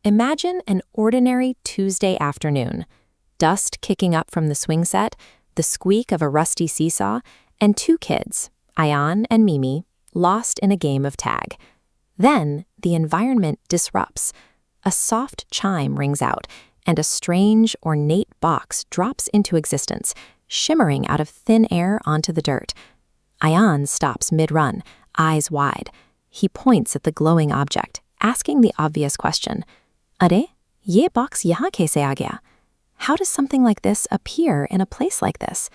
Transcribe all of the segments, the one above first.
Imagine an ordinary Tuesday afternoon. Dust kicking up from the swing set, the squeak of a rusty seesaw, and two kids, Ayaan and Mimi, lost in a game of tag. Then, the environment disrupts. A soft chime rings out, and a strange, ornate box drops into existence, shimmering out of thin air onto the dirt. Ayaan stops mid-run, eyes wide. He points at the glowing object, asking the obvious question. Are, ye box yahan kaise aa gaya? How does something like this appear in a place like this?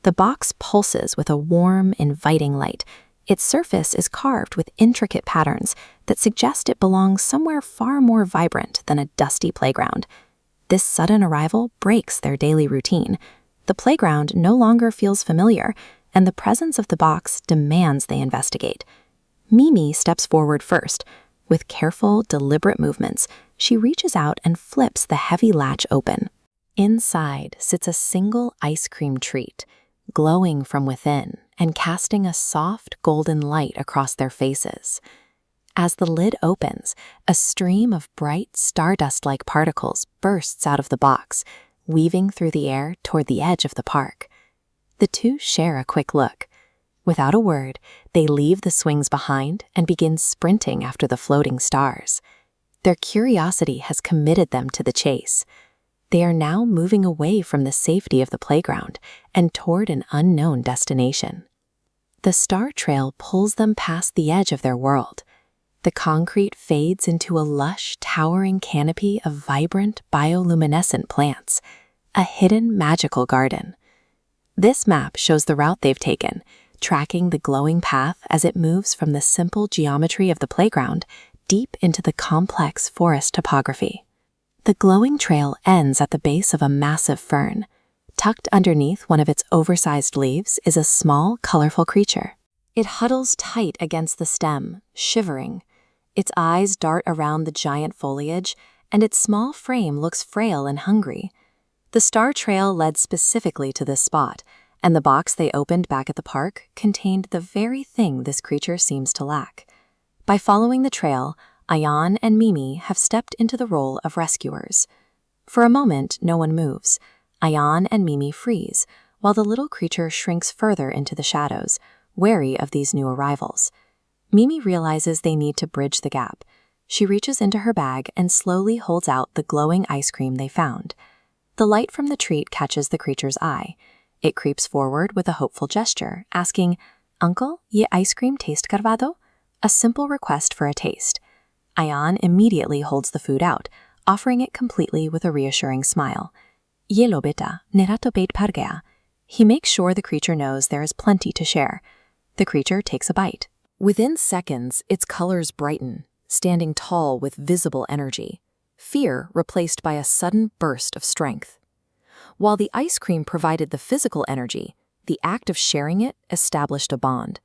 The box pulses with a warm, inviting light. Its surface is carved with intricate patterns that suggest it belongs somewhere far more vibrant than a dusty playground. This sudden arrival breaks their daily routine. The playground no longer feels familiar, and the presence of the box demands they investigate. Mimi steps forward first. With careful, deliberate movements, she reaches out and flips the heavy latch open. Inside sits a single ice cream treat, glowing from within and casting a soft golden light across their faces. As the lid opens, a stream of bright, stardust-like particles bursts out of the box, weaving through the air toward the edge of the park. The two share a quick look. Without a word, they leave the swings behind and begin sprinting after the floating stars. Their curiosity has committed them to the chase. They are now moving away from the safety of the playground and toward an unknown destination. The star trail pulls them past the edge of their world. The concrete fades into a lush, towering canopy of vibrant, bioluminescent plants, a hidden magical garden. This map shows the route they've taken, tracking the glowing path as it moves from the simple geometry of the playground deep into the complex forest topography. The glowing trail ends at the base of a massive fern. Tucked underneath one of its oversized leaves is a small, colorful creature. It huddles tight against the stem, shivering. Its eyes dart around the giant foliage, and its small frame looks frail and hungry. The star trail led specifically to this spot, and the box they opened back at the park contained the very thing this creature seems to lack. By following the trail, Ayaan and Mimi have stepped into the role of rescuers. For a moment, no one moves. Ayaan and Mimi freeze, while the little creature shrinks further into the shadows, wary of these new arrivals. Mimi realizes they need to bridge the gap. She reaches into her bag and slowly holds out the glowing ice cream they found. The light from the treat catches the creature's eye. It creeps forward with a hopeful gesture, asking, "Uncle, ye ice cream taste carvado?" A simple request for a taste. Ayaan immediately holds the food out, offering it completely with a reassuring smile. "Ye lo beta, nerato peit par gaya." He makes sure the creature knows there is plenty to share. The creature takes a bite. Within seconds, its colors brighten, standing tall with visible energy. Fear replaced by a sudden burst of strength. While the ice cream provided the physical energy, the act of sharing it established a bond.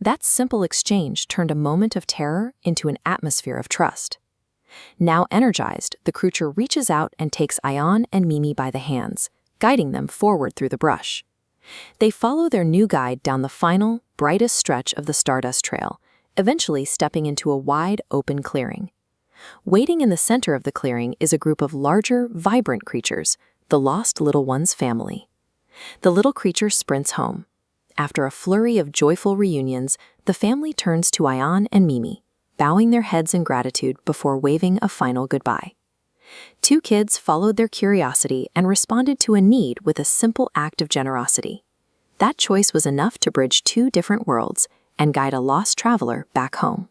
That simple exchange turned a moment of terror into an atmosphere of trust. Now energized, the creature reaches out and takes Ayaan and Mimi by the hands, guiding them forward through the brush. They follow their new guide down the final, brightest stretch of the Stardust Trail, eventually stepping into a wide, open clearing. Waiting in the center of the clearing is a group of larger, vibrant creatures, the lost little one's family. The little creature sprints home. After a flurry of joyful reunions, the family turns to Ayaan and Mimi, bowing their heads in gratitude before waving a final goodbye. Two kids followed their curiosity and responded to a need with a simple act of generosity. That choice was enough to bridge two different worlds and guide a lost traveler back home.